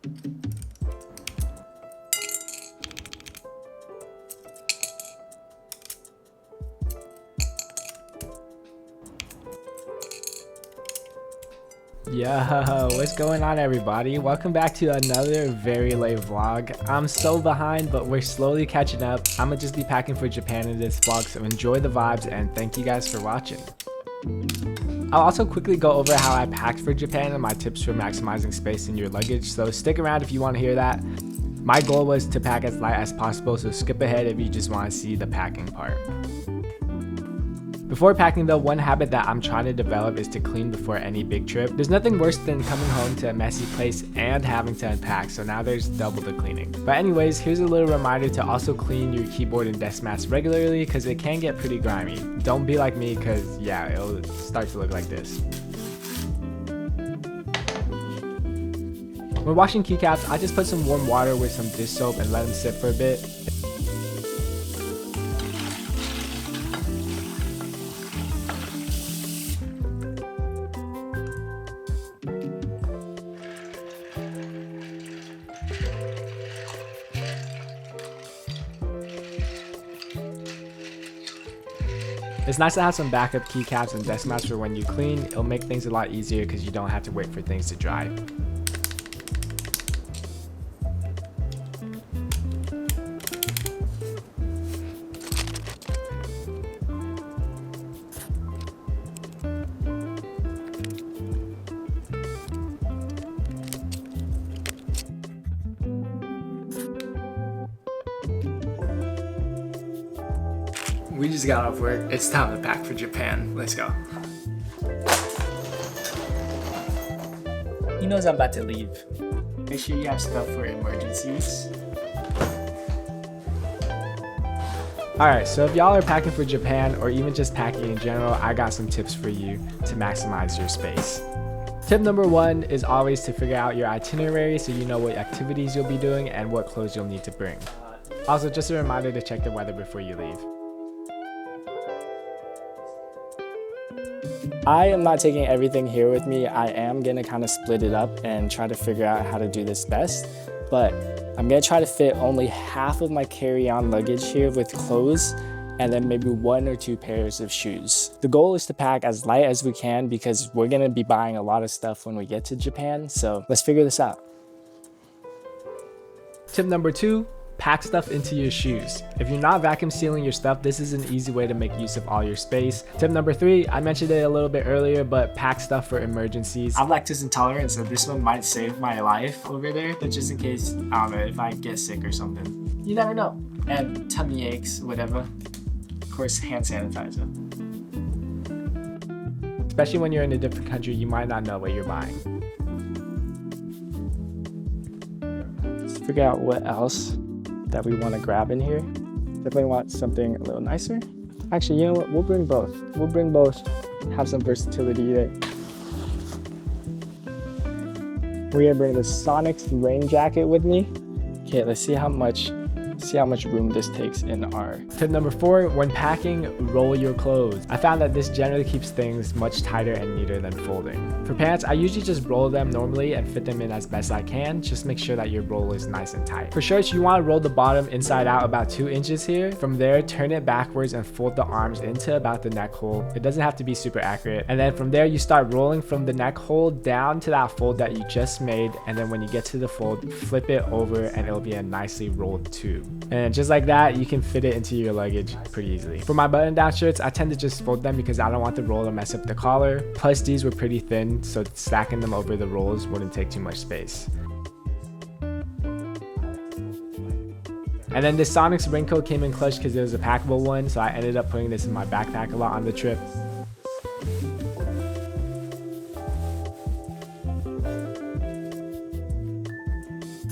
Yo, what's going on everybody? Welcome back to another very late vlog. I'm so behind, but we're slowly catching up. I'ma just be packing for Japan in this vlog, so enjoy the vibes and thank you guys for watching. I'll also quickly go over how I packed for Japan and my tips for maximizing space in your luggage, so stick around if you want to hear that. My goal was to pack as light as possible, so skip ahead if you just want to see the packing part. Before packing though, one habit that I'm trying to develop is to clean before any big trip. There's nothing worse than coming home to a messy place and having to unpack, so now there's double the cleaning. But anyways, here's a little reminder to also clean your keyboard and desk mats regularly because it can get pretty grimy. Don't be like me because yeah, it'll start to look like this. When washing keycaps, I just put some warm water with some dish soap and let them sit for a bit. It's nice to have some backup keycaps and desk mats for when you clean. It'll make things a lot easier because you don't have to wait for things to dry. We just got off work. It's time to pack for Japan. Let's go. He knows I'm about to leave. Make sure you have stuff for emergencies. Alright, so if y'all are packing for Japan or even just packing in general, I got some tips for you to maximize your space. Tip number one is always to figure out your itinerary so you know what activities you'll be doing and what clothes you'll need to bring. Also, just a reminder to check the weather before you leave. I am not taking everything here with me. I am gonna kind of split it up and try to figure out how to do this best, but I'm gonna try to fit only half of my carry-on luggage here with clothes and then maybe 1 or 2 pairs of shoes. The goal is to pack as light as we can because we're gonna be buying a lot of stuff when we get to Japan, so let's figure this out. Tip number 2. Pack stuff into your shoes. If you're not vacuum sealing your stuff, this is an easy way to make use of all your space. Tip number 3, I mentioned it a little bit earlier, but pack stuff for emergencies. I'm lactose intolerant, so this one might save my life over there, but just in case, I don't know, if I get sick or something. You never know. And tummy aches, whatever. Of course, hand sanitizer. Especially when you're in a different country, you might not know what you're buying. Let's figure out what else that we want to grab in here. Definitely want something a little nicer. Actually, you know what? We'll bring both. We'll bring both. Have some versatility there. We're gonna bring the Sonics rain jacket with me. Okay, let's see how much room this takes in our... Tip number 4, when packing, roll your clothes. I found that this generally keeps things much tighter and neater than folding. For pants, I usually just roll them normally and fit them in as best I can. Just make sure that your roll is nice and tight. For shirts, you want to roll the bottom inside out about 2 inches here. From there, turn it backwards and fold the arms into about the neck hole. It doesn't have to be super accurate. And then from there, you start rolling from the neck hole down to that fold that you just made. And then when you get to the fold, flip it over and it'll be a nicely rolled tube. And just like that, you can fit it into your luggage pretty easily. For my button down shirts, I tend to just fold them because I don't want the roll to mess up the collar. Plus these were pretty thin, so stacking them over the rolls wouldn't take too much space. And then this Sonics raincoat came in clutch because it was a packable one, so I ended up putting this in my backpack a lot on the trip.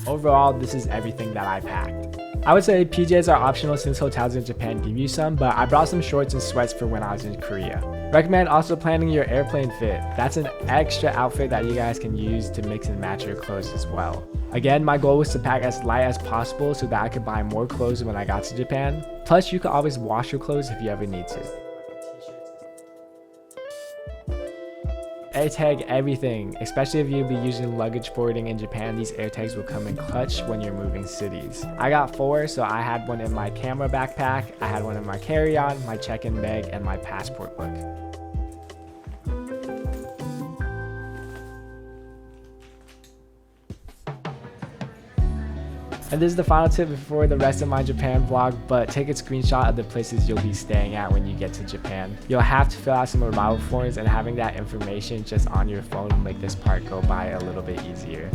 Overall, this is everything that I packed. I would say PJs are optional since hotels in Japan give you some, but I brought some shorts and sweats for when I was in Korea. Recommend also planning your airplane fit. That's an extra outfit that you guys can use to mix and match your clothes as well. Again, my goal was to pack as light as possible so that I could buy more clothes when I got to Japan. Plus, you can always wash your clothes if you ever need to. AirTag everything, especially if you'll be using luggage forwarding in Japan. These AirTags will come in clutch when you're moving cities. I got 4, so I had one in my camera backpack, I had one in my carry-on, my check-in bag, and my passport book. And this is the final tip before the rest of my Japan vlog, but take a screenshot of the places you'll be staying at when you get to Japan. You'll have to fill out some arrival forms, and having that information just on your phone will make this part go by a little bit easier.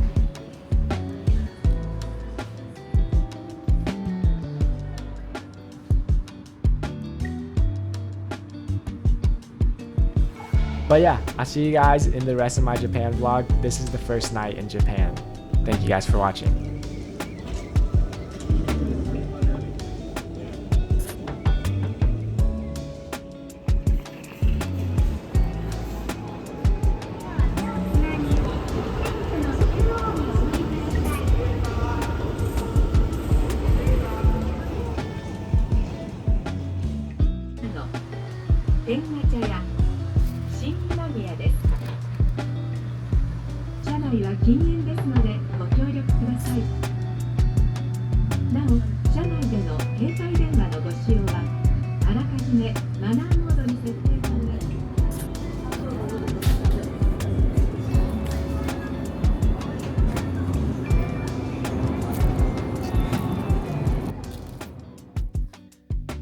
But yeah, I'll see you guys in the rest of my Japan vlog. This is the first night in Japan. Thank you guys for watching.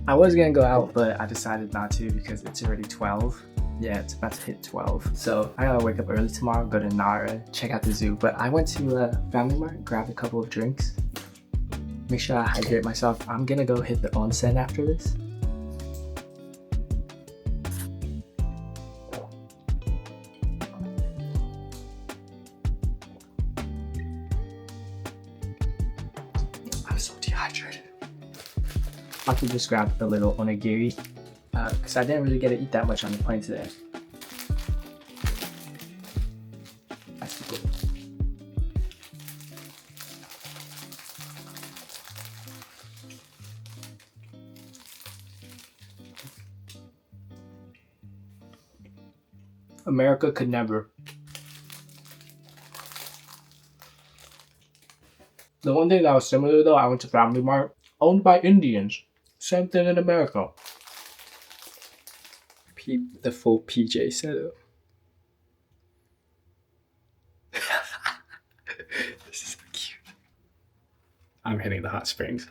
I was gonna go out, but I decided not to because it's already 12. Yeah, it's about to hit 12. So I gotta wake up early tomorrow, go to Nara, check out the zoo. But I went to Family Mart, grabbed a couple of drinks. Make sure I hydrate myself. I'm gonna go hit the onsen after this. I'm so dehydrated. I could just grab a little onigiri because I didn't really get to eat that much on the plane today. That's cool. America could never. The one thing that was similar though, I went to Family Mart, owned by Indians. Same thing in America. Peep the full PJ setup. This is so cute. I'm hitting the hot springs.